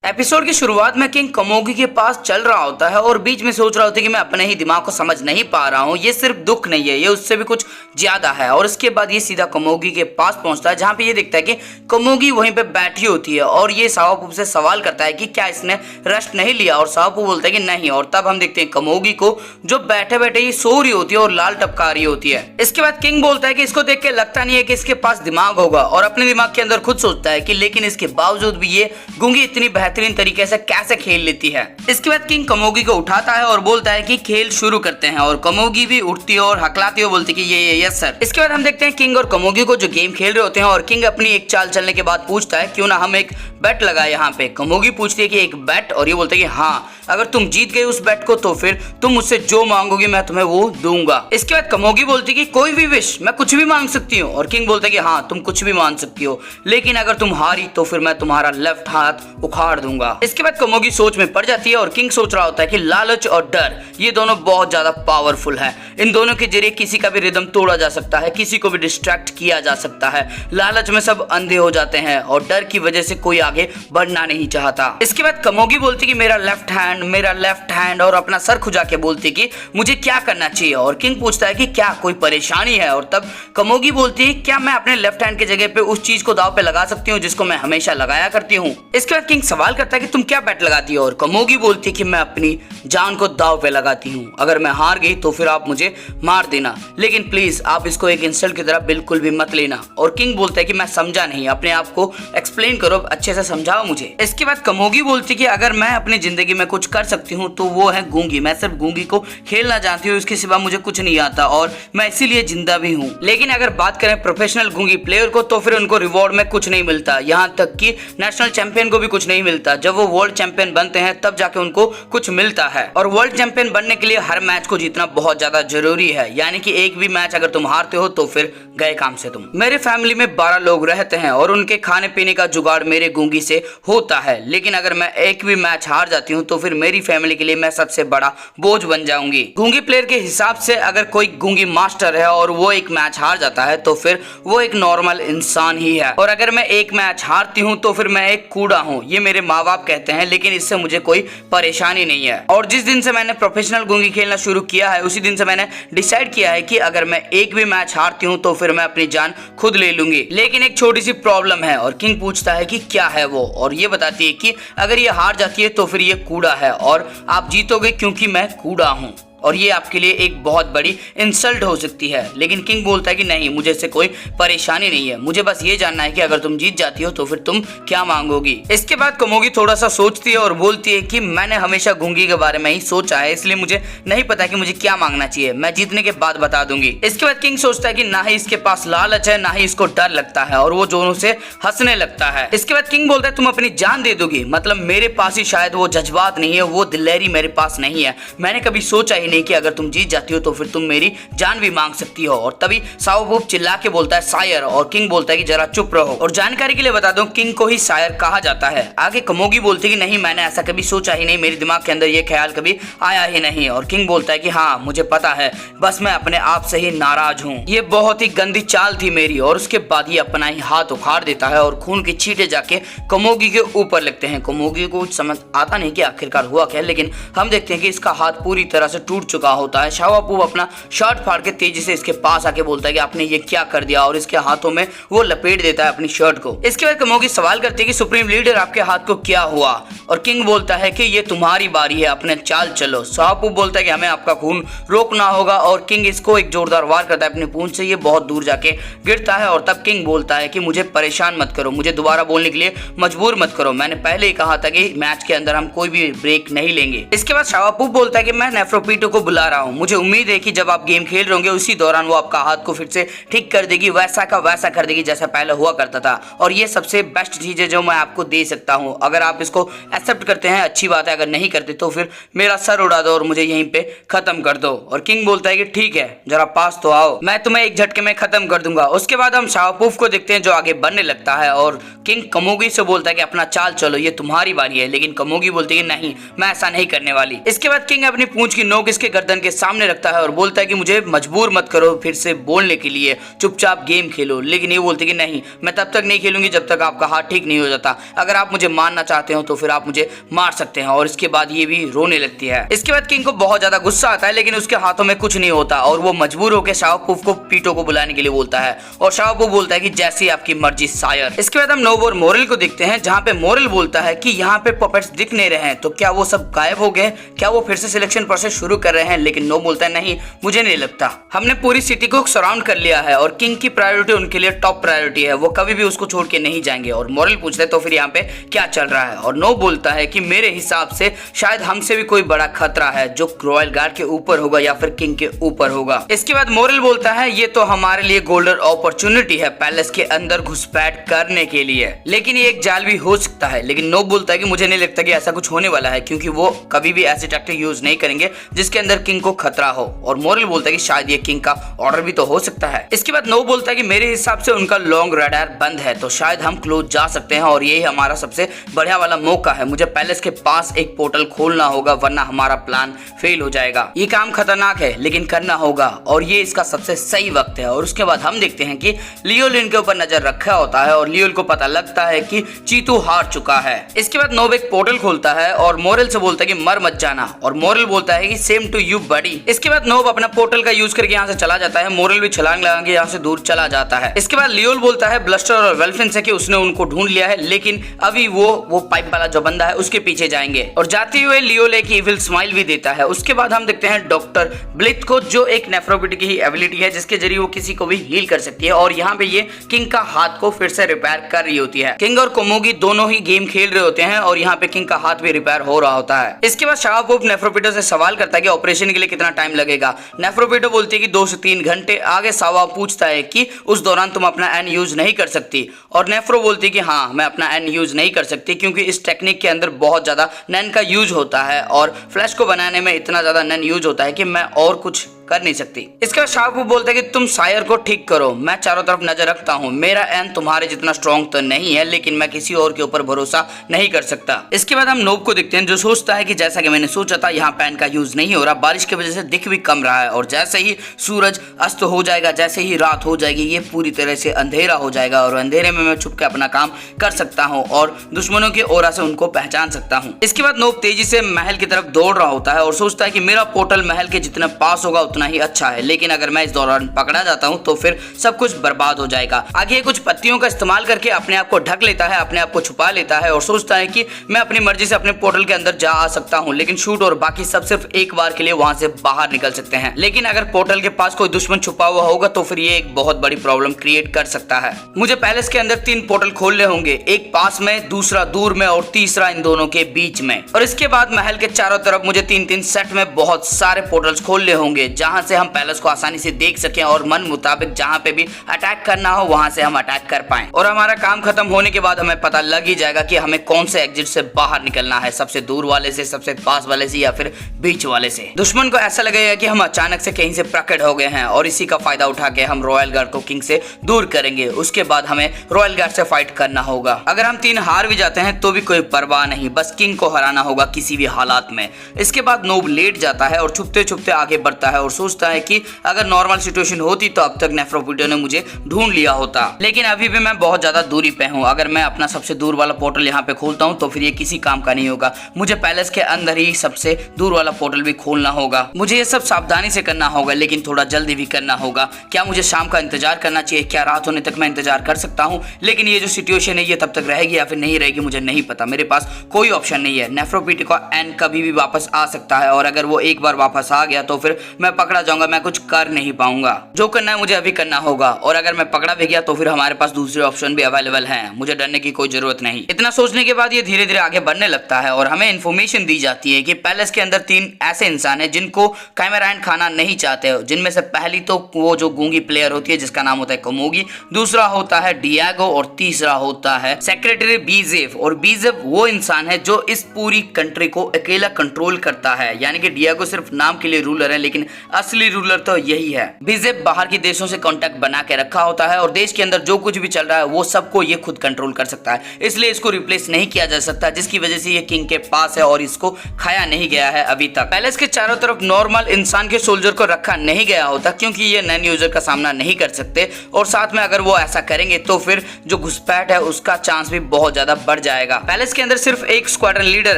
Episode की शुरुआत में किंग कमोगी के पास चल रहा होता है और बीच में सोच रहा होता है कि मैं अपने ही दिमाग को समझ नहीं पा रहा हूँ। ये सिर्फ दुख नहीं है, ये उससे भी कुछ ज्यादा है। और इसके बाद ये सीधा कमोगी के पास पहुंचता है, जहाँ पे ये दिखता है कि कमोगी वहीं पे बैठी होती है और ये शाओपू से सवाल करता है कि क्या इसने रेस्ट नहीं लिया, और शाओपू बोलता है कि नहीं। और तब हम देखते हैं कमोगी को जो बैठे बैठे ही सो रही होती है और लाल टपका रही होती है। इसके बाद किंग बोलता है कि इसको देख के लगता नहीं है कि इसके पास दिमाग होगा, और अपने दिमाग के अंदर खुद सोचता है कि लेकिन इसके बावजूद भी ये गूंगी इतनी बेहतरीन तरीके से कैसे खेल लेती है। इसके बाद किंग कमोगी को उठाता है और बोलता है कि खेल शुरू करते हैं, और कमोगी भी उठती है और हकलाती हुई बोलती है कि ये यस सर। इसके बाद हम देखते हैं किंग और कमोगी को जो गेम खेल रहे होते हैं, और किंग अपनी एक चाल चलने के बाद पूछता है क्यों ना हम एक बेट लगाए यहाँ पे। कमोगी पूछती है कि एक बेट, और ये बोलते है कि हाँ, अगर तुम जीत गए उस बेट को तो फिर तुम मुझसे जो मांगोगे मैं तुम्हें वो दूंगा। इसके बाद कमोगी बोलती है कि कोई भी विश, मैं कुछ भी मांग सकती हूँ, और किंग बोलता है कि हाँ तुम कुछ भी मांग सकती हो, लेकिन अगर तुम हारी तो फिर मैं तुम्हारा लेफ्ट हाथ उखाड़ दूंगा। इसके बाद कमोगी सोच में पड़ जाती है और किंग सोच रहा होता है कि लालच और डर ये दोनों बहुत ज्यादा पावरफुल है। इन दोनों के जरिए किसी का भी रिदम तोड़ा जा सकता है, किसी को भी डिस्ट्रैक्ट किया जा सकता है। लालच में सब अंधे हो जाते हैं और डर की वजह से कोई आगे बढ़ना नहीं चाहता। इसके बाद कमोगी बोलती कि मेरा लेफ्ट हैंड, और अपना सर खुजा के बोलती कि मुझे क्या करना चाहिए। और किंग पूछता है कि क्या कोई परेशानी है, और तब कमोगी बोलती है क्या मैं अपने लेफ्ट हैंड की जगह पे उस चीज को दाव पे लगा सकती हूँ जिसको मैं हमेशा लगाया करती हूँ। इसके बाद किंग सवाल करता है कि तुम क्या बेट लगाती हो, और कमोगी बोलती है कि मैं अपनी जान को दाव पे लगाती हूँ। अगर मैं हार गई तो फिर आप मुझे मार देना, लेकिन प्लीज आप इसको एक इंसल्ट की तरह बिल्कुल भी मत लेना। और किंग बोलता है कि मैं समझा नहीं, अपने आप को एक्सप्लेन करो, अच्छे से समझाओ मुझे। इसके बाद कमोगी बोलती है कि अगर मैं अपनी जिंदगी में कुछ कर सकती हूँ तो वो है गूंगी। मैं सिर्फ गूंगी को खेलना जानती हूँ, इसके सिवा मुझे कुछ नहीं आता, और मैं इसीलिए जिंदा भी हूँ। लेकिन अगर बात करें प्रोफेशनल गूंगी प्लेयर को तो फिर उनको रिवॉर्ड में कुछ नहीं मिलता, यहाँ तक कि नेशनल चैंपियन को भी कुछ नहीं मिलता। जब वो वर्ल्ड चैंपियन बनते हैं तब जाके उनको कुछ मिलता है, और वर्ल्ड चैंपियन बनने के लिए हर मैच को जीतना बहुत ज्यादा जरूरी है। यानी कि एक भी मैच अगर तुम हारते हो तो फिर गए काम से तुम। मेरे फैमिली में 12 लोग रहते हैं और उनके खाने पीने का जुगाड़ मेरे गूंगी से होता है, लेकिन अगर मैं एक भी मैच हार जाती हूँ तो फिर मेरी फैमिली के लिए मैं सबसे बड़ा बोझ बन जाऊंगी। गूंगी प्लेयर के हिसाब से अगर कोई गूंगी मास्टर है और वो एक मैच हार जाता है तो फिर वो एक नॉर्मल इंसान ही है, और अगर मैं एक मैच हारती हूँ तो फिर मैं एक कूड़ा हूँ। ये मेरे माँ बाप कहते हैं, लेकिन इससे मुझे कोई परेशानी नहीं है। और जिस दिन से मैंने प्रोफेशनल गूंगी खेलना शुरू किया है उसी दिन से मैंने डिसाइड किया है कि अगर मैं एक भी मैच हारती हूँ तो फिर मैं अपनी जान खुद ले लूंगी। लेकिन एक छोटी सी प्रॉब्लम है, और किंग पूछता है कि क्या है वो, और ये बताती है कि अगर ये हार जाती है तो फिर ये कूड़ा है और आप जीतोगे क्योंकि मैं कूड़ा हूँ, और ये आपके लिए एक बहुत बड़ी इंसल्ट हो सकती है। लेकिन किंग बोलता है कि नहीं, मुझे इससे कोई परेशानी नहीं है, मुझे बस ये जानना है कि अगर तुम जीत जाती हो तो फिर तुम क्या मांगोगी। इसके बाद कमोगी थोड़ा सा सोचती है और बोलती है कि मैंने हमेशा गूंगी के बारे में ही सोचा है, इसलिए मुझे नहीं पता कि मुझे क्या मांगना चाहिए, मैं जीतने के बाद बता दूंगी। इसके बाद किंग सोचता है कि ना ही इसके पास लालच है ना ही इसको डर लगता है, और वो दोनों से हंसने लगता है। इसके बाद किंग बोलता है तुम अपनी जान दे दोगी, मतलब मेरे पास ही शायद वो जज्बात नहीं है, वो दिलेरी मेरे पास नहीं है। मैंने कभी सोचा ही नहीं कि अगर तुम जीत जाती हो तो फिर तुम मेरी जान भी मांग सकती हो। और तभी शाओपू चिल्ला के बोलता है शायर, और किंग बोलता है कि जरा चुप रहो। और जानकारी के लिए बता दूं, किंग को ही शायर कहा जाता है। आगे कमोगी बोलती है कि नहीं, मैंने ऐसा कभी सोचा ही नहीं, मेरे दिमाग के अंदर ये ख्याल कभी आया ही नहीं। और किंग बोलता है कि हाँ मुझे पता है, बस मैं अपने आप से ही नाराज हूँ, ये बहुत ही गंदी चाल थी मेरी। और उसके बाद ये अपना ही हाथ उखाड़ देता है और खून के छींटे जाके कमोगी के ऊपर लगते हैं। कमोगी को समझ आता नहीं कि आखिरकार हुआ क्या, लेकिन हम देखते हैं कि इसका हाथ पूरी तरह से टूट चुका होता है। शाओपू अपना शर्ट फाड़ के तेजी से इसके पास आके बोलता है कि आपने ये क्या कर दिया, और इसके हाथों में वो लपेट देता है अपनी शर्ट को। इसके बाद कमोगी सवाल करती है कि सुप्रीम लीडर आपके हाथ को क्या हुआ, और किंग बोलता है कि ये तुम्हारी बारी है, अपने चाल चलो। शाओपू बोलता है कि हमें आपका खून रोकना होगा, और किंग इसको एक जोरदार वार करता है अपनी पूंछ से, ये बहुत दूर जाके गिरता है। और तब किंग बोलता है कि मुझे परेशान मत करो, मुझे दोबारा बोलने के लिए मजबूर मत करो, मैंने पहले ही कहा था कि मैच के अंदर हम कोई भी ब्रेक नहीं लेंगे। इसके बाद शाओपू बोलता है कि मैं नेफ्रोपीटो को बुला रहा हूँ, मुझे उम्मीद है कि जब आप गेम खेल रहे होंगे उसी दौरान वो आपका हाथ को फिर से ठीक कर देगी, वैसा का वैसा कर देगी जैसा पहले हुआ करता था। और ये सबसे बेस्ट चीज है जो मैं आपको दे सकता हूँ, अगर आप इसको एक्सेप्ट करते हैं अच्छी बात है, अगर नहीं करते तो फिर मेरा सर उड़ा दो और मुझे यहीं पे खत्म कर दो। और किंग बोलता है कि ठीक है, जरा पास तो आओ, मैं तुम्हें एक झटके में खत्म कर दूंगा। उसके बाद हम शाओपू को देखते हैं जो आगे बढ़ने लगता है, और किंग कमोगी से बोलता है कि अपना चाल चलो, ये तुम्हारी बारी है। लेकिन कमोगी बोलती है कि नहीं, मैं ऐसा नहीं करने वाली। इसके बाद किंग अपनी पूंछ की नोक इसके उसके गर्दन के सामने रखता है और बोलता है कि मुझे मजबूर मत करो फिर से बोलने के लिए, चुपचाप गेम खेलो। लेकिन ये बोलती है कि नहीं, मैं तब तक नहीं खेलूंगी जब तक आपका हाथ ठीक नहीं हो जाता। अगर आप मुझे मारना चाहते हो तो फिर आप मुझे मार सकते हैं। और इसके बाद ये भी रोने लगती है। इसके बाद किंग को बहुत ज्यादा गुस्सा आता है, लेकिन उसके हाथों में कुछ नहीं होता और वो मजबूर होकर शाओपुफ को पीटो को बुलाने के लिए बोलता है और शाओपुफ बोलता है कि जैसी आपकी मर्जी सायर। इसके बाद हम नोब और मोरल को देखते हैं, जहाँ पे मोरल बोलता है कि यहाँ पे पपेट्स दिख नहीं रहे हैं, तो क्या वो सब गायब हो गए, क्या वो फिर से सिलेक्शन प्रोसेस शुरू कर रहे हैं। लेकिन नोब बोलता है नहीं, मुझे नहीं लगता, हमने पूरी सिटी को सराउंड कर लिया है और किंग की प्रायोरिटी उनके लिए टॉप प्रायोरिटी है, वो कभी भी उसको छोड़ के नहीं जाएंगे। और मोरल पूछता है तो फिर यहाँ पे क्या चल रहा है, और नोब बोलता है कि मेरे हिसाब से शायद हमसे भी कोई बड़ा खतरा है जो रॉयल गार्ड के ऊपर होगा या फिर किंग के ऊपर होगा। इसके बाद मोरल बोलता है ये तो हमारे लिए गोल्डन अपॉर्चुनिटी है पैलेस के अंदर घुसपैठ करने के लिए, लेकिन ये एक जाल भी हो सकता है। लेकिन नोब बोलता है कि मुझे नहीं लगता कि ऐसा कुछ होने वाला है, क्योंकि वो कभी भी ऐसी टैक्टिक यूज नहीं करेंगे जिसके अंदर किंग को खतरा हो। और मोरल बोलता है कि शायद ये किंग का ऑर्डर भी तो हो सकता है। इसके बाद नोब बोलता है कि मेरे हिसाब से उनका लॉन्ग रडार बंद है, तो शायद हम क्लोज जा सकते हैं और यही हमारा सबसे बढ़िया वाला मौका है। मुझे पैलेस के पास एक पोर्टल खोलना होगा, वरना हमारा प्लान फेल हो जाएगा। ये काम खतरनाक है लेकिन करना होगा और ये इसका सबसे सही वक्त है। और उसके बाद हम देखते हैं कि लियोल इनके ऊपर नजर रखा होता है और लियोल को पता लगता है कि चीतू हार चुका है। इसके बाद नोब एक पोर्टल खोलता है और मोरल से बोलता है कि मर मत जाना, और मोरल बोलता है कि सेम टू यू बडी। इसके बाद नोब अपना पोर्टल का यूज करके यहाँ से चला जाता है, मोरल भी छलांग लगा के यहाँ से दूर चला जाता है। इसके बाद लियोल बोलता है ब्लस्टर और वेल्फिन से कि उसने उनको ढूंढ लिया है, लेकिन अभी वो पाइप वाला जो बंदा है उसके पीछे जाएंगे। और जाते हुए लियोल एक इविल स्माइल भी देता है। उसके बाद हम देखते हैं डॉक्टर ब्लिथ को, जो एक नेफ्रोबिटी की ही एबिलिटी है जिसके जरिए वो किसी को भी हील कर सकती है। और यहाँ पे ये किंग का हाथ को फिर से रिपेयर कर रही होती है। किंग और कोमोगी दोनों ही गेम खेल रहे होते हैं और यहाँ पे किंग का हाथ भी रिपेयर हो रहा होता है। इसके बाद शाओपुफ नेफ्रोपिटो से सवाल करता है कि ऑपरेशन के लिए कितना टाइम लगेगा। नेफ्रोपिटो बोलती है कि 2 से 3 घंटे। आगे सावा पूछता है कि उस दौरान तुम अपना एन यूज नहीं कर सकती, और नेफ्रो बोलती है कि हाँ, मैं अपना एन यूज नहीं कर सकती क्योंकि इस टेक्निक के अंदर बहुत ज्यादा नैन का यूज होता है और फ्लैश को बनाने में इतना ज्यादा नैन यूज होता है कि मैं और कुछ कर नहीं सकती। इसके बाद शाओपुफ बोलता है कि तुम सायर को ठीक करो, मैं चारों तरफ नजर रखता हूँ। मेरा एन तुम्हारे जितना स्ट्रॉन्ग तो नहीं है, लेकिन मैं किसी और के ऊपर भरोसा नहीं कर सकता। इसके बाद हम नोब को देखते हैं, जो सोचता है कि जैसा कि मैंने सोचा था यहाँ पेन का यूज नहीं हो रहा, बारिश की वजह से दिख भी कम रहा है और जैसे ही सूरज अस्त हो जाएगा, जैसे ही रात हो जाएगी, ये पूरी तरह से अंधेरा हो जाएगा और अंधेरे में मैं छुप के अपना काम कर सकता हूँ और दुश्मनों के ओरा से उनको पहचान सकता हूँ। इसके बाद नोब तेजी से महल की तरफ दौड़ रहा होता है और सोचता है कि मेरा पोर्टल महल के जितना पास होगा उतना ही अच्छा है, लेकिन अगर मैं इस दौरान पकड़ा जाता हूं तो फिर सब कुछ बर्बाद हो जाएगा। आगे कुछ पत्तियों का इस्तेमाल करके अपने आप को ढक लेता है, अपने आप को छुपा लेता है और सोचता है कि मैं अपनी मर्जी से अपने पोर्टल के अंदर जा आ सकता हूं, लेकिन शूट और बाकी सब सिर्फ एक बार के लिए वहां से बाहर निकल सकते हैं। लेकिन अगर पोर्टल के पास कोई दुश्मन छुपा हुआ होगा तो फिर ये एक बहुत बड़ी प्रॉब्लम क्रिएट कर सकता है। मुझे पैलेस के अंदर 3 पोर्टल खोलने होंगे, एक पास में, दूसरा दूर में और तीसरा इन दोनों के बीच में। और इसके बाद महल के चारों तरफ मुझे 3-3 सेट में बहुत सारे पोर्टल्स खोलने होंगे, जहां से हम पैलेस को आसानी से देख सकें और मन मुताबिक जहां पे भी अटैक करना हो वहां से हम अटैक कर पाएं। और हमारा काम खत्म होने के बाद हमें पता लग ही जाएगा कि हमें कौन से एग्जिट से बाहर निकलना है, सबसे दूर वाले से, सबसे पास वाले से या फिर बीच वाले से। दुश्मन को ऐसा लगेगा कि हम अचानक से कहीं से प्रकट हो गए हैं और इसी का फायदा उठा के हम रॉयल गार्ड को किंग से दूर करेंगे। उसके बाद हमें रॉयल गार्ड से फाइट करना होगा। अगर हम 3 हार भी जाते हैं तो भी कोई परवाह नहीं, बस किंग को हराना होगा किसी भी हालात में। इसके बाद नोब लेट जाता है और छुपते छुपते आगे बढ़ता है और सोचता है कि अगर नॉर्मल सिचुएशन होती तो अब तक नेफ्रोपिटो ने मुझे ढूंढ लिया होता, लेकिन अभी भी मैं बहुत ज्यादा दूरी पे हूँ। अगर मैं अपना सबसे दूर वाला पोर्टल यहाँ पे खोलता हूँ तो फिर ये किसी काम का नहीं होगा। मुझे पैलेस के अंदर ही सबसे दूर वाला पोर्टल भी खोलना होगा। मुझे ये सब सावधानी से करना होगा, लेकिन थोड़ा जल्दी भी करना होगा। क्या मुझे शाम का इंतजार करना चाहिए? क्या रात होने तक मैं इंतजार कर सकता हूँ? लेकिन ये जो सिचुएशन है ये तब तक रहेगी या फिर नहीं रहेगी मुझे नहीं पता। मेरे पास कोई ऑप्शन नहीं है। नेफ्रोपिटो का एंड कभी भी वापस आ सकता है और अगर वो एक बार वापस आ गया तो फिर मैं पकड़ा जाऊंगा, मैं कुछ कर नहीं पाऊंगा। जो करना है मुझे अभी करना होगा और अगर मैं पकड़ा भी गया तो फिर हमारे पास दूसरे ऑप्शन भी अवेलेबल हैं। मुझे डरने की कोई जरूरत नहीं। इतना सोचने के बाद ये धीरे धीरे आगे बढ़ने लगता है और हमें इन्फॉर्मेशन दी जाती है कि पैलेस के अंदर 3 ऐसे इंसान हैं जिनको कैमराइन खाना नहीं चाहते, जिनमें से पहली तो वो जो गूंगी प्लेयर होती है जिसका नाम होता है कोमोगी, दूसरा होता है डियागो और तीसरा होता है सेक्रेटरी बीजेफ। और बीजेफ वो इंसान है जो इस पूरी कंट्री को अकेला कंट्रोल करता है, यानी कि डियागो सिर्फ नाम के लिए रूलर है लेकिन असली रूलर तो यही है। बीजेप बाहर के देशों से कांटेक्ट बना के रखा होता है और देश के अंदर जो कुछ भी चल रहा है वो सबको ये खुद कंट्रोल कर सकता है, इसलिए इसको रिप्लेस नहीं किया जा सकता, जिसकी वजह से ये किंग के पास है और इसको खाया नहीं गया है अभी तक। पैलेस के चारों तरफ नॉर्मल इंसान के सोल्जर को रखा नहीं गया होता क्योंकि ये नन यूजर का सामना नहीं कर सकते, और साथ में अगर वो ऐसा करेंगे तो फिर जो घुसपैठ है उसका चांस भी बहुत ज्यादा बढ़ जाएगा। पैलेस के अंदर सिर्फ एक स्क्वाड्रन लीडर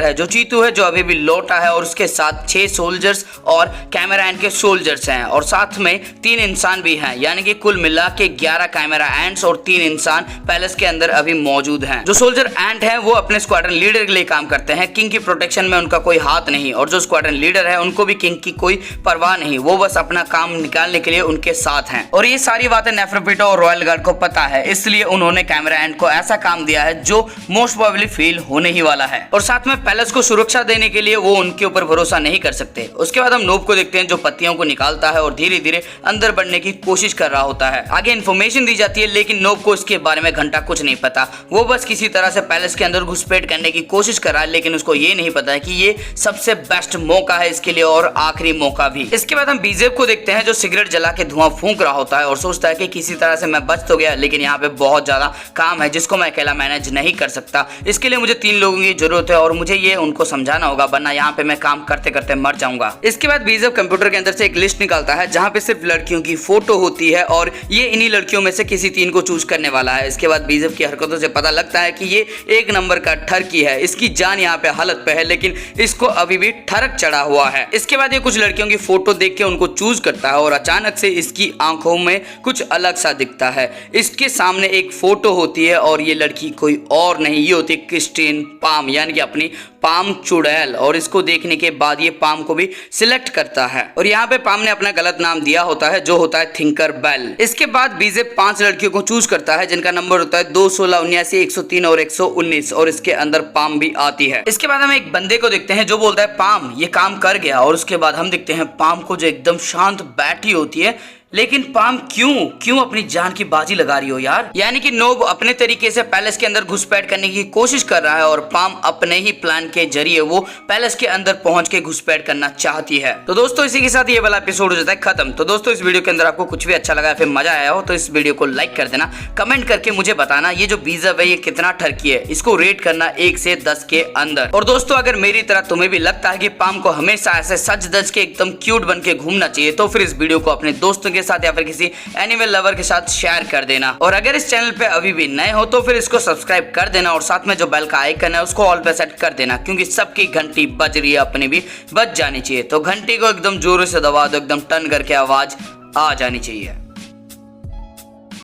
है जो चीतू है, जो अभी भी लौटा है, और उसके साथ 6 सोल्जर्स और कैमरा एंड के सोल्जर्स हैं, और साथ में 3 इंसान भी हैं, यानी कि कुल मिला के 11 कैमरा एंड्स और 3 इंसान पैलेस के अंदर अभी मौजूद हैं। जो सोल्जर एंड हैं वो अपने स्क्वाड्रन लीडर के लिए काम करते हैं, किंग की प्रोटेक्शन में उनका कोई हाथ नहीं, और जो स्क्वाड्रन लीडर है उनको भी किंग की कोई परवाह नहीं, वो बस अपना काम निकालने के लिए उनके साथ हैं। और ये सारी बातें नेफरपिटो और रॉयल गार्ड को पता है, इसलिए उन्होंने कैमरा एंड को ऐसा काम दिया है जो मोस्ट प्रोबेबली फेल होने ही वाला है, और साथ में पैलेस को सुरक्षा देने के लिए वो उनके ऊपर भरोसा नहीं कर सकते। उसके बाद हम नोब को देखते हैं जो पत्तियों को निकालता है और धीरे धीरे अंदर बढ़ने की कोशिश कर रहा होता है। आगे इन्फॉर्मेशन दी जाती है लेकिन नोब को इसके बारे में घंटा कुछ नहीं पता, वो बस किसी तरह से पैलेस के अंदर घुसपैठ करने की कोशिश कर रहा है, लेकिन उसको ये नहीं पता है कि ये सबसे बेस्ट मौका है इसके लिए और आखिरी मौका भी। इसके बाद हम बीजेप को देखते हैं जो सिगरेट जला के धुआं फूंक रहा होता है और सोचता है कि किसी तरह से मैं बच तो गया, लेकिन यहाँ पे बहुत ज्यादा काम है जिसको मैं अकेला मैनेज नहीं कर सकता, इसके लिए मुझे 3 लोगों की जरूरत है और मुझे ये उनको समझाना होगा, वरना यहाँ पे मैं काम करते करते मर जाऊंगा। इसके बाद बीजेप कंप्यूटर के अंदर से एक लिस्ट निकालता है जहाँ पे सिर्फ लड़कियों की फोटो होती है और ये इन्हीं लड़कियों में से किसी 3 को चूज करने वाला है। इसके बाद बीजेप की हरकतों से पता लगता है कि ये 1 नंबर का ठरकी है, इसकी जान यहाँ पे हालत पे है लेकिन इसको अभी भी ठरक चढ़ा हुआ है। इसके बाद ये कुछ लड़कियों की फोटो देख के उनको चूज करता है और अचानक से इसकी आंखों में कुछ अलग सा दिखता है। इसके सामने एक फोटो होती है और ये लड़की कोई और नहीं, ये होती है क्रिस्टीन पाम, यानी कि अपनी पाम चुड़ैल, और इसको देखने के बाद ये पाम को भी सिलेक्ट करता है और यहाँ पे पाम ने अपना गलत नाम दिया होता है जो होता है थिंकर बेल। इसके बाद बीजेप 5 लड़कियों को चूज करता है जिनका नंबर होता है 2, 16, 79, 103 और 119, और इसके अंदर पाम भी आती है। इसके बाद हम एक बंदे को देखते हैं जो बोलता है पाम ये काम कर गया, और उसके बाद हम देखते हैं पाम को जो एकदम शांत बैठी होती है, लेकिन पाम क्यों अपनी जान की बाजी लगा रही हो यार। यानी कि नोब अपने तरीके से पैलेस के अंदर घुसपैठ करने की कोशिश कर रहा है और पाम अपने ही प्लान के जरिए वो पैलेस के अंदर पहुंच के घुसपैठ करना चाहती है। तो दोस्तों इसी के साथ ये वाला एपिसोड हो जाता है खत्म। तो दोस्तों इस वीडियो के अंदर आपको कुछ भी अच्छा लगा फिर मजा आया हो तो इस वीडियो को लाइक कर देना, कमेंट करके मुझे बताना ये जो बीजेप है ये कितना ठरकी है, इसको रेट करना 1 से 10 के अंदर। और दोस्तों अगर मेरी तरह तुम्हें भी लगता है कि पाम को हमेशा ऐसे सच धज के एकदम क्यूट बन के घूमना चाहिए तो फिर इस वीडियो को अपने दोस्तों के साथ या फिर किसी एनिमल लवर के साथ शेयर कर देना। और अगर इस चैनल पे अभी भी नए हो तो फिर इसको सब्सक्राइब कर देना और साथ में जो बेल का आइकन है उसको ऑल पे सेट कर देना, क्योंकि सबकी घंटी बज रही है, अपनी भी बज जानी चाहिए। तो घंटी को एकदम जोरों से दबा दो, एकदम टन करके आवाज आ जानी चाहिए।